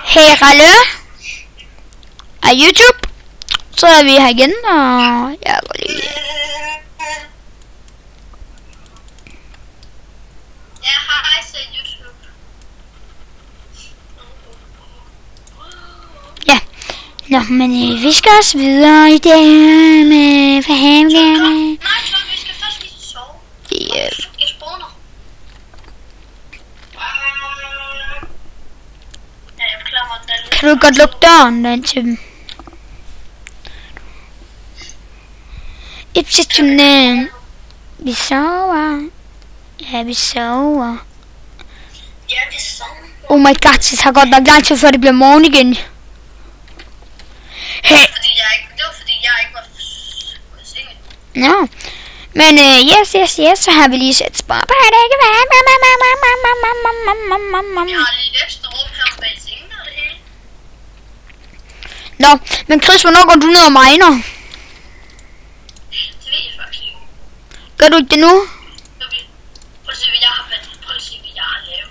Hey Ralle af YouTube. Så er vi her igen, og jeg går lige. Ja, hej til YouTube. Ja. Nå, men vi skal også videre i dag med forhandlingerne. Nej, så vi skal først lige sove. Ja. Jeg spawner. Ja, jeg beklager mig, den. Kan du godt lukke døren derind til dem? Ipsitunæ. Vi sover. Ja, vi sover. Ja, vi sover. Oh my god, det tager godt nok lang tid, før det bliver morgen igen. Hey. Det var fordi jeg ikke var på sengen. Nå. Men yes, så har vi lige sat spar på det, ikke hvad? Jeg har lige ekstra rum her bag sengen og det hele. Nå, men Chris, hvornår går du ned og miner? Det ved jeg faktisk ikke. Gør du ikke det nu? Prøv at se, hvad jeg har lavet.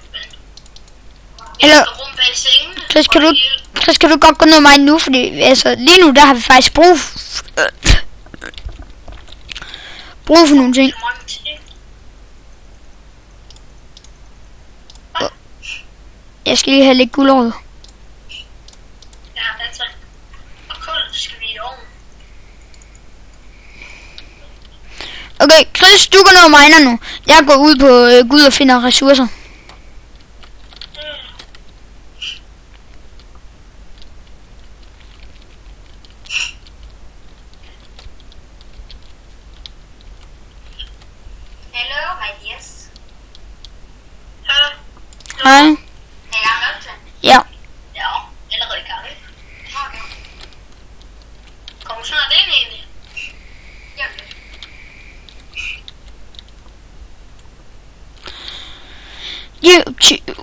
Eller, Rum bag sengen. Chris, kan du godt gå ned og mine nu? Fordi altså, lige nu, der har vi faktisk brug for nogle ting. Jeg skal lige have lidt guldråd. Ja, det er så. Og kul, det skal vi i ovnen. Okay, Chris, du går ned og miner nu. Jeg går ud på Gud og finder ressourcer. Hello, my dears. Hej. Er jeg med til? Ja. Ja, allerede i gang. Okay. Kommer snart ind egentlig? Ja. YouTube.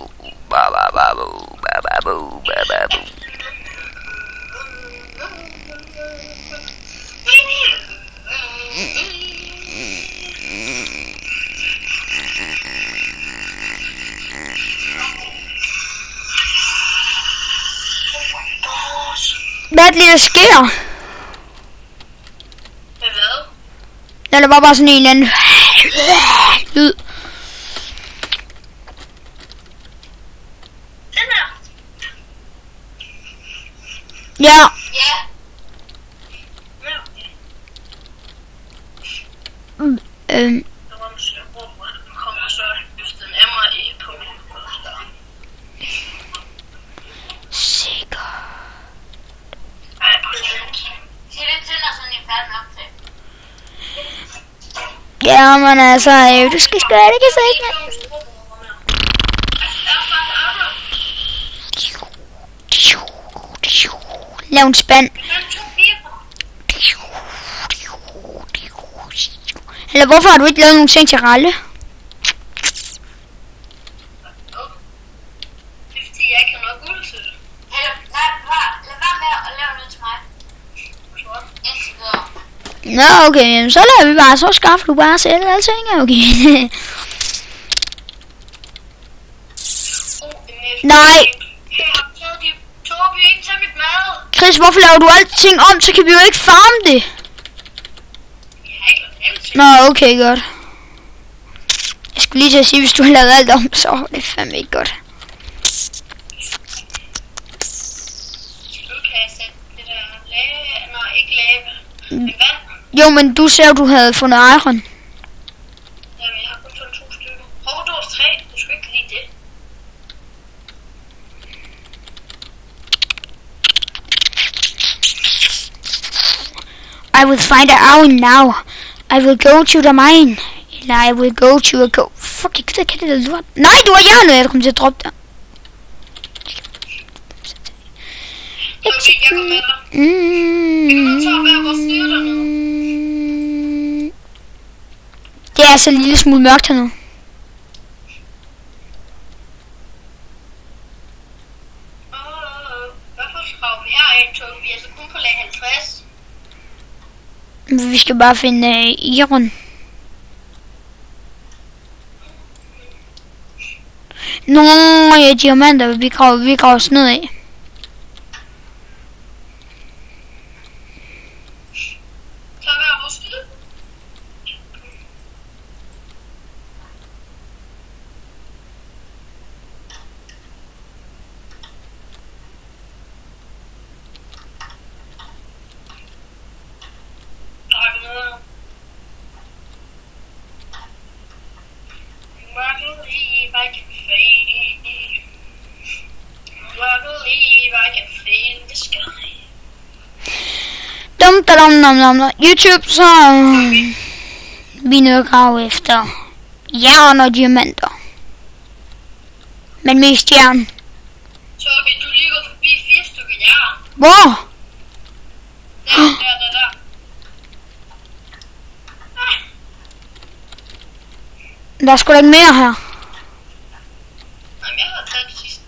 Hvad er det lige, der sker? Hvad? Ja, der var bare sådan en eller anden lyd. Den her? Ja. Ja. Der var måske rum, hvor der kommer så efter en emmer i på min der. Sikker. Ej, prøv at se. Sig det til, når sådan en færdig nok til. Ja, men altså, du skal sgu da ikke sige det. Lav en spand. Eller hvorfor har du ikke lavet nogen ting til Ralle? Det er fordi, jeg ikke har noget guld til det. Eller, lad være med at lave noget til mig. Indtil videre. Nå, okay, så lader vi bare, så skaffer du bare selv alting, okay. Nej. Torben, ikke tage mit mad. Chris, hvorfor laver du alting om, så kan vi jo ikke farme det. Jeg har ikke lavet alting. Nå, okay, godt. Jeg skulle lige til at sige, hvis du har lavet alt om, så er det fandme ikke godt. Nu kan jeg sætte det der lave, nej, ikke lave, men vand. Jo, men du sagde, du havde fundet iron. Jamen, jeg har kun fundet 2 stykker. Hov, du har 3. Du skal ikke lide det. I will find an iron now. I will go to the mine. Eller I will go to a go. Fuck, jeg gider ikke have det der lort. Nej, du var jernet, jeg kom til at droppe der. Okay, jeg går med dig. Vi kan godt tage hver vores side dernede. Det er altså en lille smule mørkt hernede. Hvorfor skrev vi her ind, Torben? Vi er så kun på lag 50. Vi skal bare finde iron. Nå, ja, diamanter, vi graver os ned af. YouTube, så vi nødt at grave efter jern og diamanter. Men mest jern. Så okay, du lige går forbi 4 stykker jern. Hvor? Der. Der er sgu da ikke mere her. Jamen, jeg har taget det sidste.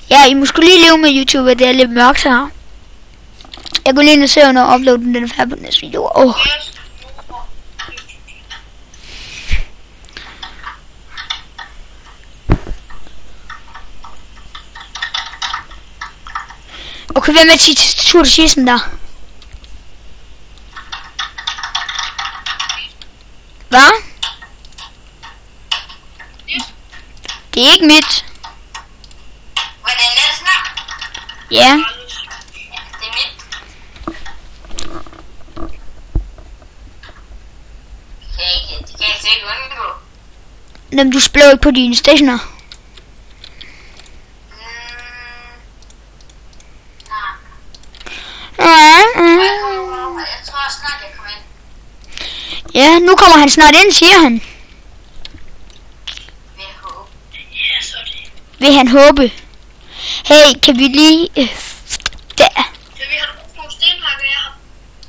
Ja, I må sgu lige leve med YouTube, at det er lidt mørkt her. Jeg går lige ind og ser, når jeg uploader den færdig på den næste video. Okay, hvem er tur til sidsten der? Hvad? Det er ikke mit. Hvordan er det snart? Ja. Ja, det er mit. Det kan jeg ikke undgå. Jamen, du spiller ikke på dine stationer. Jeg tror snart, jeg kommer ind. Ja, nu kommer han snart ind, siger han. Ja, så er det. Vil han håbe? Hey, kan vi lige... der. Så vi har brugt nogle stenhakker, jeg har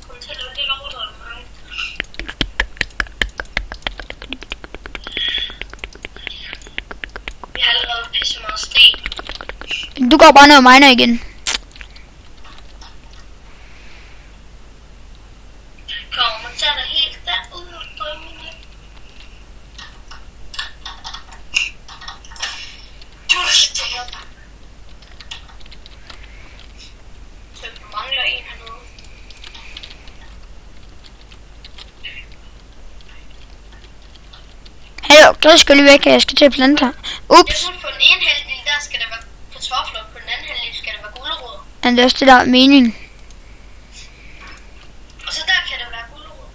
kommet til at lave lidt overdrevet mange. Vi har allerede pisse meget sten. Du går bare ned og miner igen. Kommer til dig helt derude og drømmene. Du er så hjælp. Så du mangler en hernede. Hallo, Gris skal lige væk, jeg skal til at plante her. Jeg Ups. synes på den ene halvdel, der skal der være kartofler, på den anden halvdel skal der være gulerødder. Men det er også det, der er meningen. Og så der kan der være gulerødder.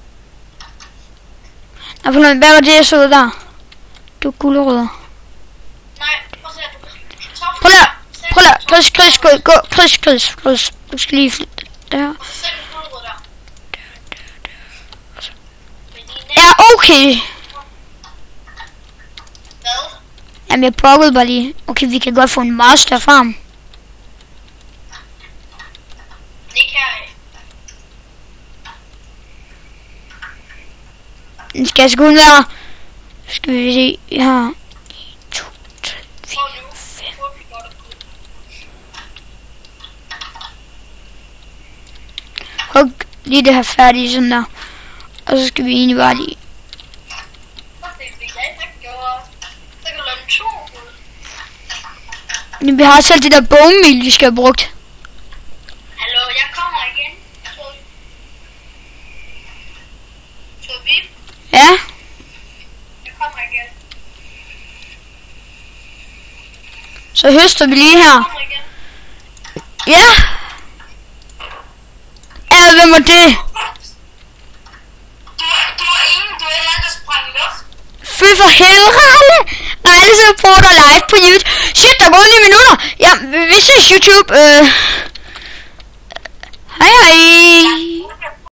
Nå, forløb, hvad var det, jeg så der? Du gulerødder. Nej, prøv at se, du kan kartofler. Prøv lige, Gris, gå, Gris. Du skal lige flytte der. Og så sætter du gulerødder der. Ja, okay. Hvad? Jamen, jeg brokkede bare lige. Okay, vi kan godt få en meget større farm. Det kan jeg. Den skal altså kun være... Skal vi se, jeg har... 1, 2, 3, 4, 5. Hug lige det her færdigt sådan der. Og så skal vi egentlig bare lige... Vi har selv det der bogmil, vi skal have brugt. Hallo, jeg kommer igen. Tobi, Ja, jeg kommer igen. så høster vi lige Jeg her. kommer igen. Ja. Ja, hvem var det? Du var en der sprang i luft. Fy for helvede, Ralle. Ralle så på dig live på YouTube. Shit, der går 9 minutter. Ja, vi ses YouTube.